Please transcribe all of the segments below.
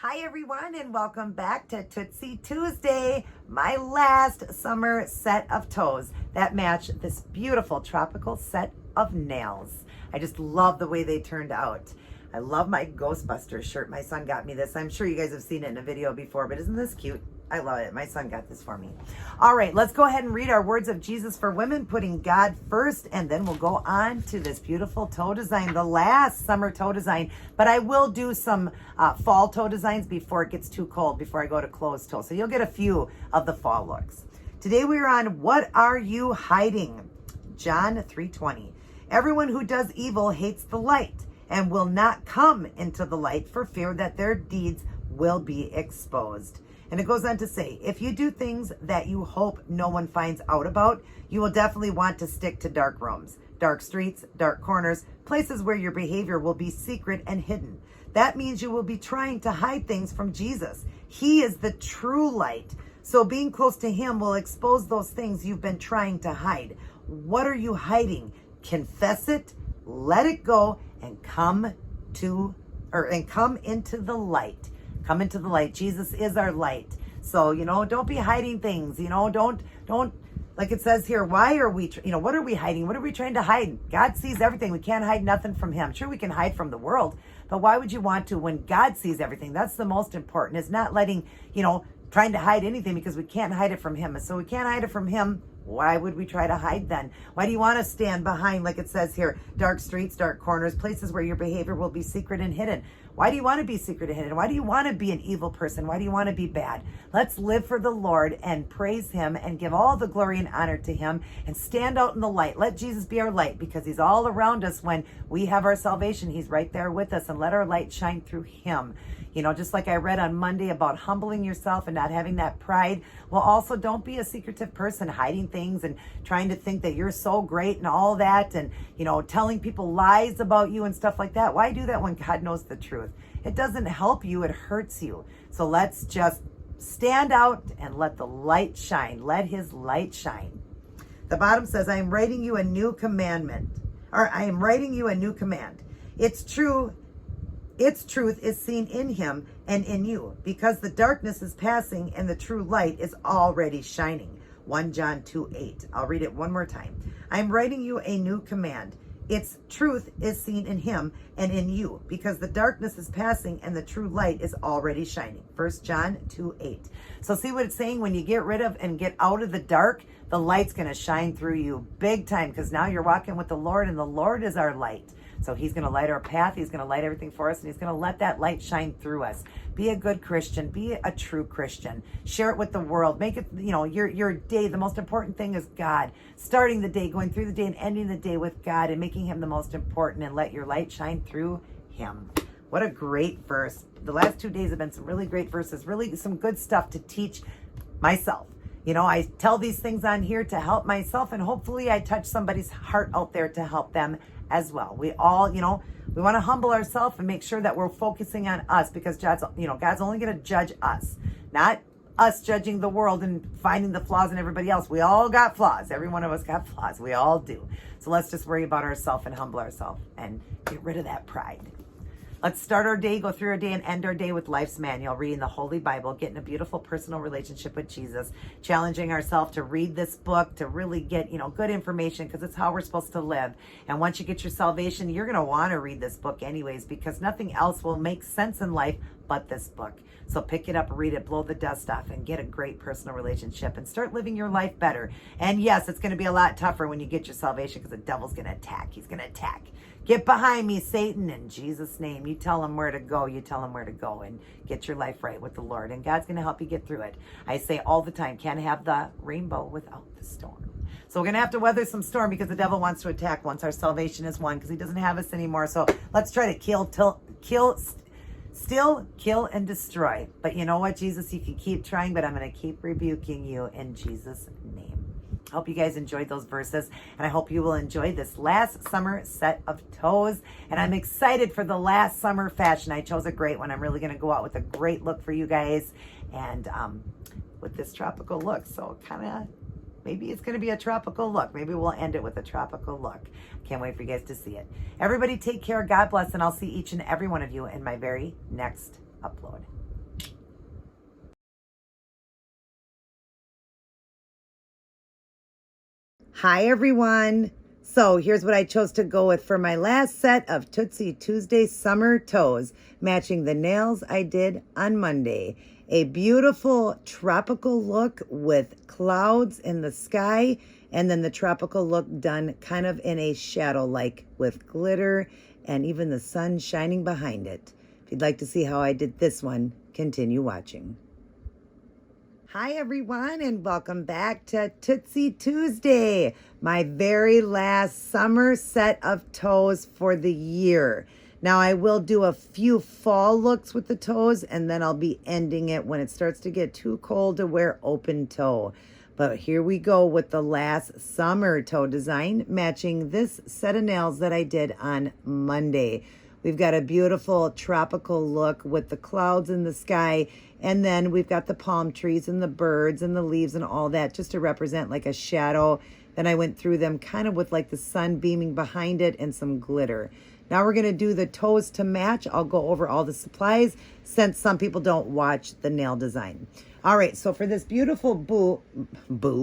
Hi everyone, and welcome back to Tootsie Tuesday, my last summer set of toes that match this beautiful tropical set of nails. I just love the way they turned out. I love my Ghostbusters shirt. My son got me this. I'm sure you guys have seen it in a video before, but isn't this cute? I love it. My son got this for me. All right, let's go ahead and read our words of Jesus for women, putting God first, and then we'll go on to this beautiful toe design, the last summer toe design. But I will do some fall toe designs before it gets too cold, before I go to closed toe. So you'll get a few of the fall looks. Today we are on What Are You Hiding? John 3:20. Everyone who does evil hates the light and will not come into the light for fear that their deeds will be exposed. And it goes on to say, if you do things that you hope no one finds out about, you will definitely want to stick to dark rooms, dark streets, dark corners, places where your behavior will be secret and hidden. That means you will be trying to hide things from Jesus. He is the true light. So being close to him will expose those things you've been trying to hide. What are you hiding? Confess it, let it go, and come into the light. Come into the light. Jesus is our light. So, don't be hiding things. Don't, like it says here, why are we, what are we hiding? What are we trying to hide? God sees everything. We can't hide nothing from him. Sure, we can hide from the world, but why would you want to when God sees everything? That's the most important, is not letting, trying to hide anything, because we can't hide it from him. And so we can't hide it from him. Why would we try to hide then? Why do you want to stand behind, like it says here, dark streets, dark corners, places where your behavior will be secret and hidden? Why do you want to be secret and hidden? Why do you want to be an evil person? Why do you want to be bad? Let's live for the Lord and praise him and give all the glory and honor to him and stand out in the light. Let Jesus be our light, because he's all around us when we have our salvation. He's right there with us, and let our light shine through him. Just like I read on Monday about humbling yourself and not having that pride. Well, also don't be a secretive person, hiding things and trying to think that you're so great and all that, and, telling people lies about you and stuff like that. Why do that when God knows the truth? It doesn't help you. It hurts you. So let's just stand out and let the light shine. Let his light shine. The bottom says, I am writing you a new commandment, or I am writing you a new command. It's true. Its truth is seen in him and in you, because the darkness is passing and the true light is already shining. 1 John 2:8. I'll read it one more time. I am writing you a new command. Its truth is seen in him and in you, because the darkness is passing and the true light is already shining. 1 John 2:8. So see what it's saying? When you get rid of and get out of the dark, the light's going to shine through you big time, because now you're walking with the Lord, and the Lord is our light. So he's going to light our path. He's going to light everything for us, and he's going to let that light shine through us. Be a good Christian. Be a true Christian. Share it with the world. Make it, your day. The most important thing is God. Starting the day, going through the day, and ending the day with God, and making him the most important, and let your light shine through him. What a great verse. The last 2 days have been some really great verses, really some good stuff to teach myself. I tell these things on here to help myself, and hopefully I touch somebody's heart out there to help them as well. We all, we want to humble ourselves and make sure that we're focusing on us, because God's only going to judge us, not us judging the world and finding the flaws in everybody else. We all got flaws. Every one of us got flaws. We all do. So let's just worry about ourselves and humble ourselves and get rid of that pride. Let's start our day, go through our day, and end our day with Life's Manual, reading the Holy Bible, getting a beautiful personal relationship with Jesus, challenging ourselves to read this book, to really get, good information, because it's how we're supposed to live. And once you get your salvation, you're going to want to read this book anyways, because nothing else will make sense in life but this book. So pick it up, read it, blow the dust off, and get a great personal relationship and start living your life better. And yes, it's going to be a lot tougher when you get your salvation, because the devil's going to attack. He's going to attack. Get behind me, Satan, in Jesus' name. You tell him where to go. You tell him where to go, and get your life right with the Lord. And God's going to help you get through it. I say all the time, can't have the rainbow without the storm. So we're going to have to weather some storm, because the devil wants to attack once our salvation is won, because he doesn't have us anymore. So let's try to steal, kill, and destroy. But you know what, Jesus, you can keep trying, but I'm going to keep rebuking you in Jesus' name. I hope you guys enjoyed those verses, and I hope you will enjoy this last summer set of toes. And I'm excited for the last summer fashion. I chose a great one. I'm really going to go out with a great look for you guys, and with this tropical look. So maybe it's going to be a tropical look. Maybe we'll end it with a tropical look. Can't wait for you guys to see it. Everybody take care. God bless, and I'll see each and every one of you in my very next upload. Hi everyone. So here's what I chose to go with for my last set of Tootsie Tuesday Summer Toes, matching the nails I did on Monday. A beautiful tropical look with clouds in the sky, and then the tropical look done kind of in a shadow, like with glitter and even the sun shining behind it. If you'd like to see how I did this one, continue watching. Hi everyone, and welcome back to Tootsie Tuesday, my very last summer set of toes for the year. Now I will do a few fall looks with the toes, and then I'll be ending it when it starts to get too cold to wear open toe. But here we go with the last summer toe design, matching this set of nails that I did on Monday. We've got a beautiful tropical look with the clouds in the sky, and then we've got the palm trees and the birds and the leaves and all that, just to represent like a shadow. Then I went through them kind of with like the sun beaming behind it and some glitter. Now we're going to do the toes to match. I'll go over all the supplies since some people don't watch the nail design. All right, so for this beautiful for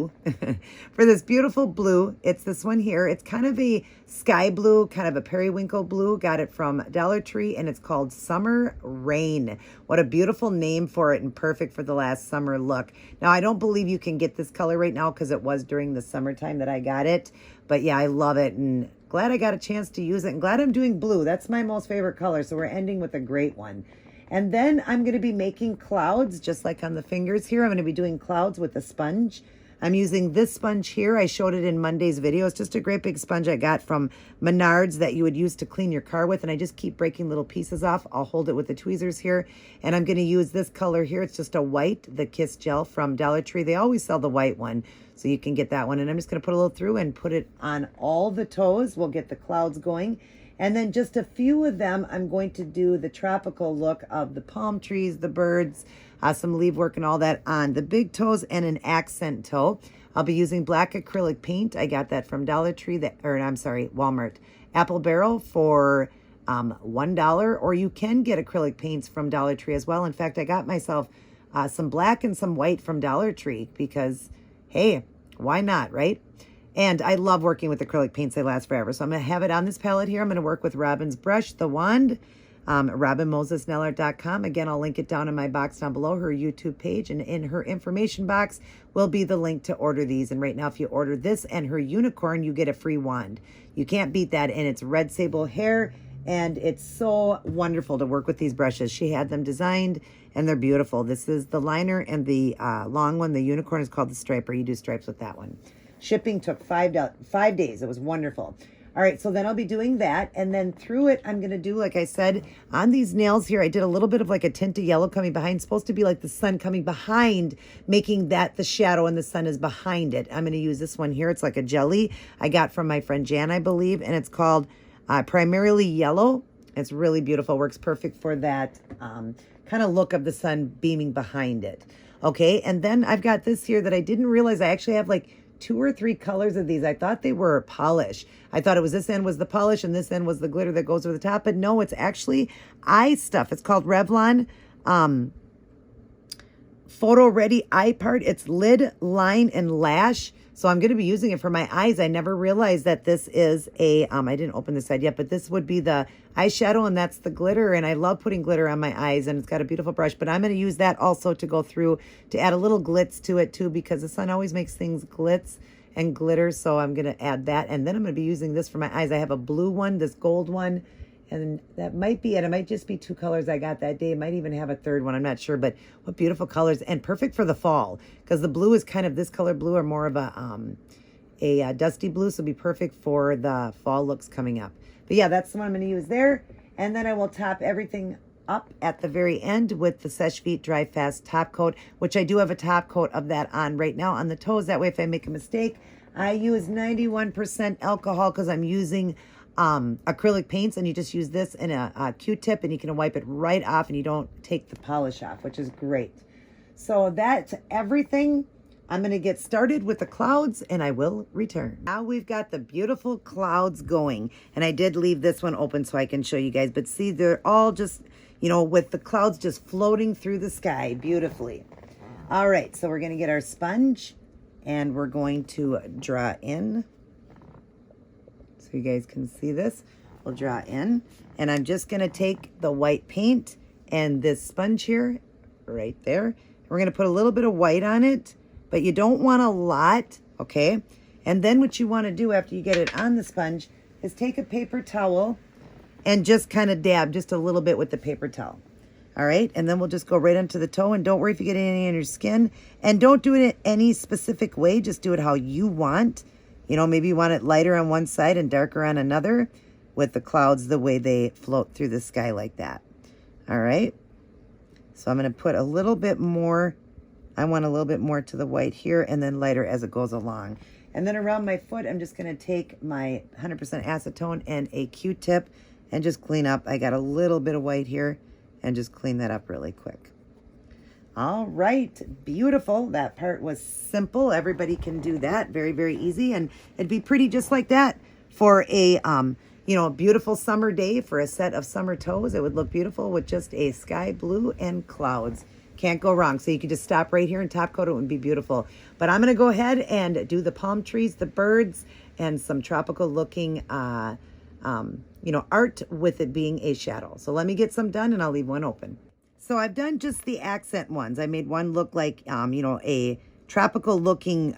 this beautiful blue, it's this one here. It's kind of a sky blue, kind of a periwinkle blue. Got it from Dollar Tree, and it's called Summer Rain. What a beautiful name for it, and perfect for the last summer look. Now, I don't believe you can get this color right now because it was during the summertime that I got it. But yeah, I love it, and glad I got a chance to use it, and glad I'm doing blue. That's my most favorite color, so we're ending with a great one. And then I'm going to be making clouds, just like on the fingers here. I'm going to be doing clouds with a sponge. I'm using this sponge here. I showed it in Monday's video. It's just a great big sponge I got from Menards that you would use to clean your car with. And I just keep breaking little pieces off. I'll hold it with the tweezers here. And I'm going to use this color here. It's just a white, the Kiss Gel from Dollar Tree. They always sell the white one, so you can get that one. And I'm just going to put a little through and put it on all the toes. We'll get the clouds going. And then just a few of them, I'm going to do the tropical look of the palm trees, the birds, some leaf work and all that on the big toes and an accent toe. I'll be using black acrylic paint. I got that from Dollar Tree, Walmart. Apple Barrel for $1, or you can get acrylic paints from Dollar Tree as well. In fact, I got myself some black and some white from Dollar Tree because, hey, why not, right? And I love working with acrylic paints. They last forever. So I'm going to have it on this palette here. I'm going to work with Robin's brush, the wand, RobinMosesNailArt.com. Again, I'll link it down in my box down below, her YouTube page. And in her information box will be the link to order these. And right now, if you order this and her unicorn, you get a free wand. You can't beat that. And it's red sable hair. And it's so wonderful to work with these brushes. She had them designed, and they're beautiful. This is the liner, and the long one, the unicorn, is called the striper. You do stripes with that one. Shipping took 5 days. It was wonderful. All right, so then I'll be doing that. And then through it, I'm going to do, like I said, on these nails here, I did a little bit of like a tint of yellow coming behind. It's supposed to be like the sun coming behind, making that the shadow and the sun is behind it. I'm going to use this one here. It's like a jelly I got from my friend Jan, I believe. And it's called Primarily Yellow. It's really beautiful. Works perfect for that kind of look of the sun beaming behind it. Okay, and then I've got this here that I didn't realize I actually have like 2 or 3 colors of these. I thought they were polish. I thought it was this end was the polish and this end was the glitter that goes over the top. But no, it's actually eye stuff. It's called Revlon Photo Ready Eye Part. It's lid, line, and lash. So I'm going to be using it for my eyes. I never realized that this is a, I didn't open this side yet, but this would be the eyeshadow, and that's the glitter. And I love putting glitter on my eyes, and it's got a beautiful brush. But I'm going to use that also to go through to add a little glitz to it too, because the sun always makes things glitz and glitter. So I'm going to add that. And then I'm going to be using this for my eyes. I have a blue one, this gold one, and that might be it. It might just be 2 colors I got that day. It might even have a third one. I'm not sure, but what beautiful colors, and perfect for the fall, because the blue is kind of this color blue, or more of a dusty blue. So it'll be perfect for the fall looks coming up. But yeah, that's the one I'm going to use there. And then I will top everything up at the very end with the Seche Vite Dry Fast top coat, which I do have a top coat of that on right now on the toes. That way, if I make a mistake, I use 91% alcohol because I'm using acrylic paints, and you just use this in a Q-tip, and you can wipe it right off, and you don't take the polish off, which is great. So that's everything. I'm going to get started with the clouds, and I will return. Now we've got the beautiful clouds going, and I did leave this one open so I can show you guys, but see, they're all just, you know, with the clouds just floating through the sky beautifully. All right, so we're going to get our sponge, and we're going to draw in. So you guys can see this. We'll draw in, and I'm just gonna take the white paint and this sponge here, right there. We're gonna put a little bit of white on it, but you don't want a lot, okay? And then what you wanna do after you get it on the sponge is take a paper towel and just kind of dab just a little bit with the paper towel. All right, and then we'll just go right onto the toe, and don't worry if you get any on your skin, and don't do it in any specific way, just do it how you want. You know, maybe you want it lighter on one side and darker on another, with the clouds the way they float through the sky like that. All right, so I'm gonna put a little bit more, I want a little bit more to the white here, and then lighter as it goes along. And then around my foot, I'm just gonna take my 100% acetone and a Q-tip and just clean up. I got a little bit of white here, and just clean that up really quick. All right, beautiful. That part was simple. Everybody can do that. Very, very easy. And it'd be pretty just like that for a, you know, beautiful summer day for a set of summer toes. It would look beautiful with just a sky blue and clouds. Can't go wrong. So you can just stop right here and top coat it. It would be beautiful. But I'm going to go ahead and do the palm trees, the birds, and some tropical looking, you know, art with it being a shadow. So let me get some done, and I'll leave one open. So I've done just the accent ones. I made one look like, you know, a tropical looking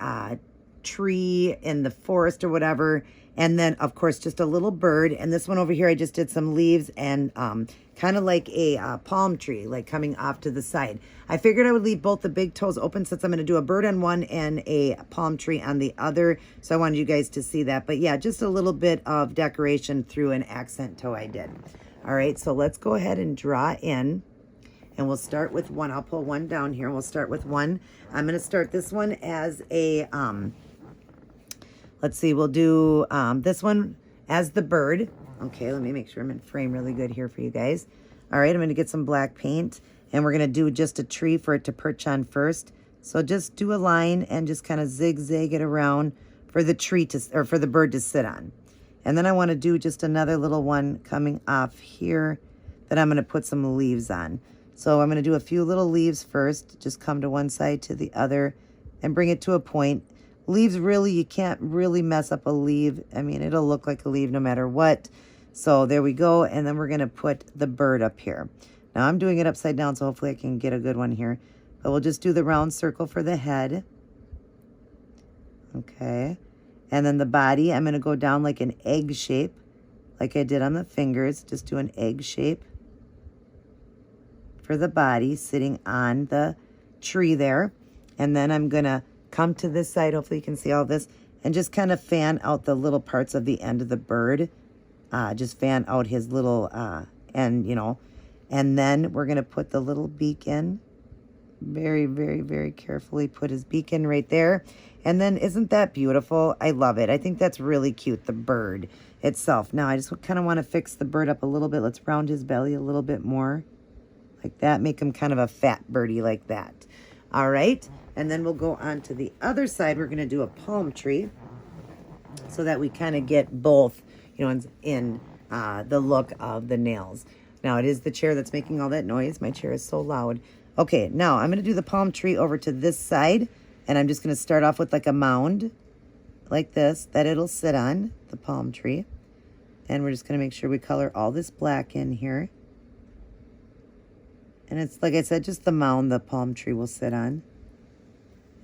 tree in the forest or whatever. And then, of course, just a little bird. And this one over here, I just did some leaves and kind of like a palm tree, like coming off to the side. I figured I would leave both the big toes open since I'm going to do a bird on one and a palm tree on the other. So I wanted you guys to see that. But yeah, just a little bit of decoration through an accent toe I did. All right, so let's go ahead and draw in. And we'll start with one. I'll pull one down here. We'll start with one. I'm going to start this one as a, let's see, we'll do this one as the bird. Okay, let me make sure I'm in frame really good here for you guys. All right, I'm going to get some black paint, and we're going to do just a tree for it to perch on first. So just do a line and just kind of zigzag it around for the tree to, or for the bird to sit on. And then I want to do just another little one coming off here that I'm going to put some leaves on. So I'm going to do a few little leaves first, just come to one side to the other and bring it to a point. Leaves, really, you can't really mess up a leaf. I mean, it'll look like a leaf no matter what. So there we go. And then we're going to put the bird up here. Now I'm doing it upside down, so hopefully I can get a good one here. But we'll just do the round circle for the head. Okay. And then the body, I'm going to go down like an egg shape, like I did on the fingers. Just do an egg shape for the body sitting on the tree there. And then I'm going to come to this side, hopefully you can see all this, and just kind of fan out the little parts of the end of the bird. Just fan out his little end, you know. And then we're going to put the little beak in. Very, very, very carefully put his beak in right there. And then isn't that beautiful? I love it. I think that's really cute, the bird itself. Now I just kind of want to fix the bird up a little bit. Let's round his belly a little bit more. Like that, make him kind of a fat birdie like that. All right, and then we'll go on to the other side. We're going to do a palm tree so that we kind of get both, you know, in the look of the nails. Now, it is the chair that's making all that noise. My chair is so loud. Okay, now I'm going to do the palm tree over to this side, and I'm just going to start off with like a mound like this that it'll sit on, the palm tree. And we're just going to make sure we color all this black in here. And it's, like I said, just the mound the palm tree will sit on.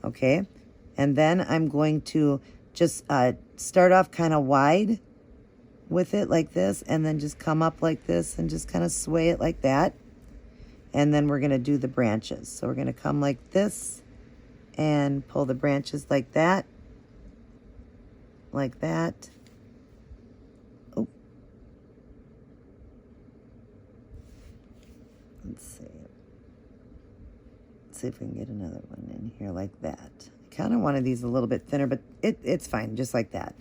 Okay. And then I'm going to just start off kind of wide with it like this. And then just come up like this and just kind of sway it like that. And then we're going to do the branches. So we're going to come like this and pull the branches like that. Like that. Oh. Let's see. Let's see if we can get another one in here like that. I kind of wanted these a little bit thinner, but it's fine, just like that.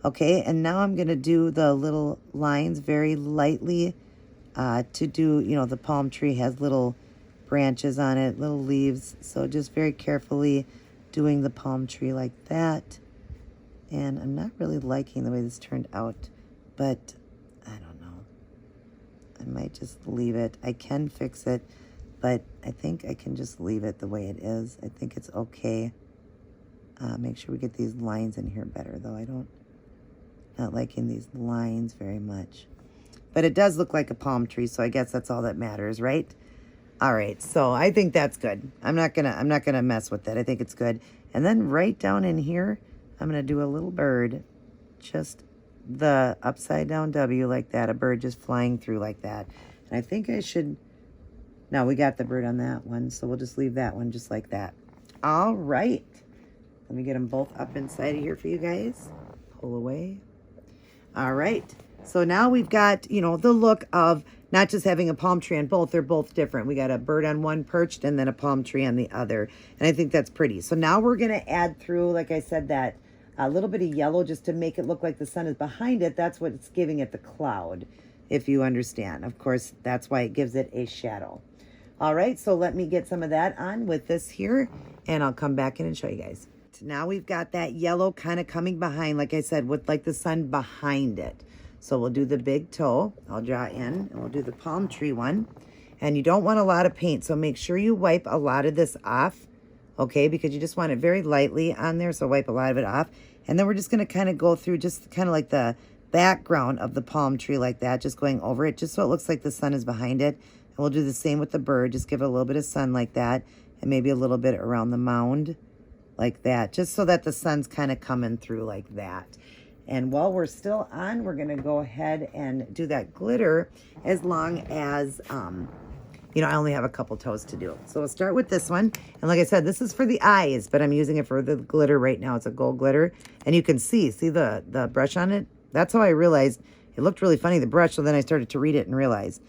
Okay, and now I'm going to do the little lines very lightly to do, you know, the palm tree has little branches on it, little leaves. So just very carefully doing the palm tree like that. And I'm not really liking the way this turned out, but I don't know. I might just leave it. I can fix it, but I think I can just leave it the way it is. I think it's okay. Make sure we get these lines in here better, though. Not liking these lines very much. But it does look like a palm tree, so I guess that's all that matters, right? All right, so I think that's good. I'm not gonna mess with it. I think it's good. And then right down in here, I'm gonna do a little bird, just the upside down W like that, a bird just flying through like that. And I think I should, no, we got the bird on that one, so we'll just leave that one just like that. All right, let me get them both up inside of here for you guys. Pull away. All right, so now we've got, you know, the look of not just having a palm tree on both, they're both different. We got a bird on one perched and then a palm tree on the other. And I think that's pretty. So now we're gonna add through, like I said, that a little bit of yellow just to make it look like the sun is behind it. That's what it's giving it, the cloud, if you understand. Of course, that's why it gives it a shadow. All right, so let me get some of that on with this here and I'll come back in and show you guys. Now we've got that yellow kind of coming behind, like I said, with like the sun behind it. So we'll do the big toe. I'll draw in and we'll do the palm tree one. And you don't want a lot of paint, so make sure you wipe a lot of this off, okay? Because you just want it very lightly on there, so wipe a lot of it off. And then we're just gonna kind of go through just kind of like the background of the palm tree like that, just going over it, just so it looks like the sun is behind it. And we'll do the same with the bird, just give it a little bit of sun like that, and maybe a little bit around the mound like that, just so that the sun's kind of coming through like that. And while we're still on, we're gonna go ahead and do that glitter as long as, you know, I only have a couple toes to do. So we'll start with this one. And like I said, this is for the eyes, but I'm using it for the glitter right now. It's a gold glitter. And you can see the brush on it? That's how I realized it looked really funny, the brush, so then I started to read it and realize.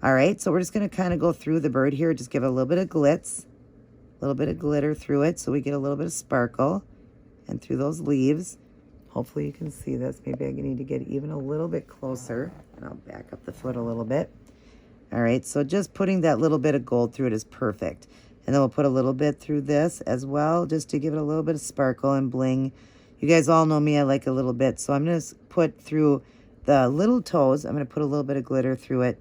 All right, so we're just gonna kind of go through the bird here, just give it a little bit of glitz, a little bit of glitter through it so we get a little bit of sparkle, and through those leaves. Hopefully you can see this. Maybe I need to get even a little bit closer. And I'll back up the foot a little bit. All right, so just putting that little bit of gold through it is perfect. And then we'll put a little bit through this as well, just to give it a little bit of sparkle and bling. You guys all know me, I like a little bit. So I'm gonna put through the little toes, I'm gonna put a little bit of glitter through it,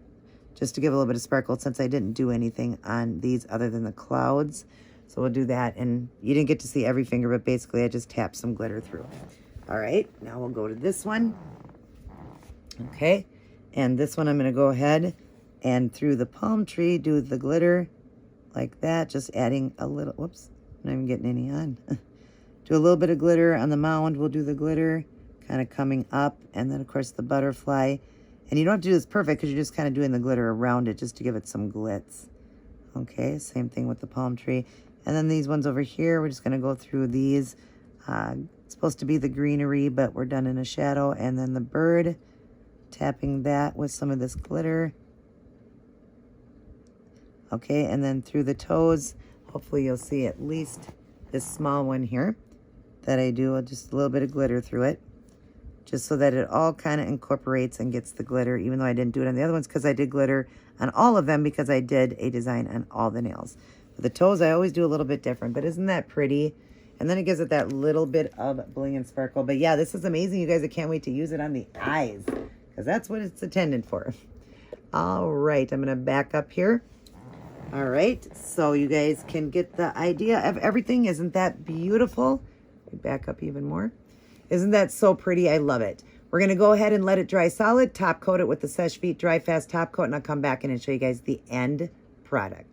just to give a little bit of sparkle, since I didn't do anything on these other than the clouds. So we'll do that. And you didn't get to see every finger, but basically I just tapped some glitter through. All right, now we'll go to this one. Okay, and this one I'm gonna go ahead and through the palm tree, do the glitter like that, just adding a little, whoops, I'm not even getting any on. Do a little bit of glitter on the mound, we'll do the glitter kind of coming up, and then of course the butterfly. And you don't have to do this perfect because you're just kind of doing the glitter around it just to give it some glitz. Okay, same thing with the palm tree. And then these ones over here, we're just gonna go through these. It's supposed to be the greenery, but we're done in a shadow. And then the bird, tapping that with some of this glitter. Okay, and then through the toes, hopefully you'll see at least this small one here that I do, just a little bit of glitter through it, just so that it all kind of incorporates and gets the glitter, even though I didn't do it on the other ones because I did glitter on all of them because I did a design on all the nails. For the toes, I always do a little bit different, but isn't that pretty? And then it gives it that little bit of bling and sparkle. But yeah, this is amazing, you guys. I can't wait to use it on the eyes because that's what it's intended for. All right, I'm gonna back up here. All right, so you guys can get the idea of everything. Isn't that beautiful? Back up even more. Isn't that so pretty? I love it. We're gonna go ahead and let it dry solid, top coat it with the Seche Vite Dry Fast top coat, and I'll come back in and show you guys the end product.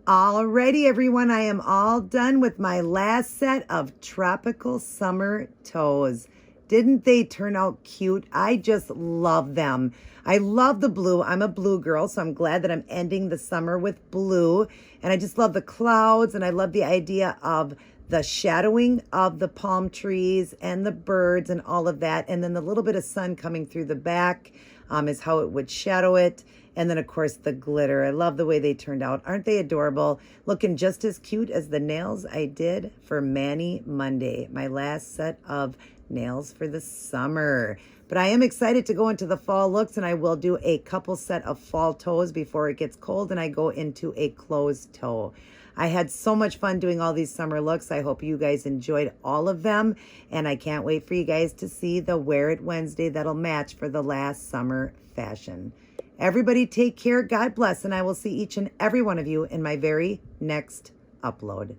Alrighty, everyone, I am all done with my last set of tropical summer toes. Didn't they turn out cute? I just love them. I love the blue. I'm a blue girl, so I'm glad that I'm ending the summer with blue. And I just love the clouds, and I love the idea of the shadowing of the palm trees and the birds and all of that. And then the little bit of sun coming through the back is how it would shadow it. And then, of course, the glitter. I love the way they turned out. Aren't they adorable? Looking just as cute as the nails I did for Manny Monday, my last set of nails for the summer. But I am excited to go into the fall looks, and I will do a couple set of fall toes before it gets cold and I go into a closed toe. I had so much fun doing all these summer looks. I hope you guys enjoyed all of them, and I can't wait for you guys to see the Wear It Wednesday that'll match for the last summer fashion. Everybody take care, God bless, and I will see each and every one of you in my very next upload.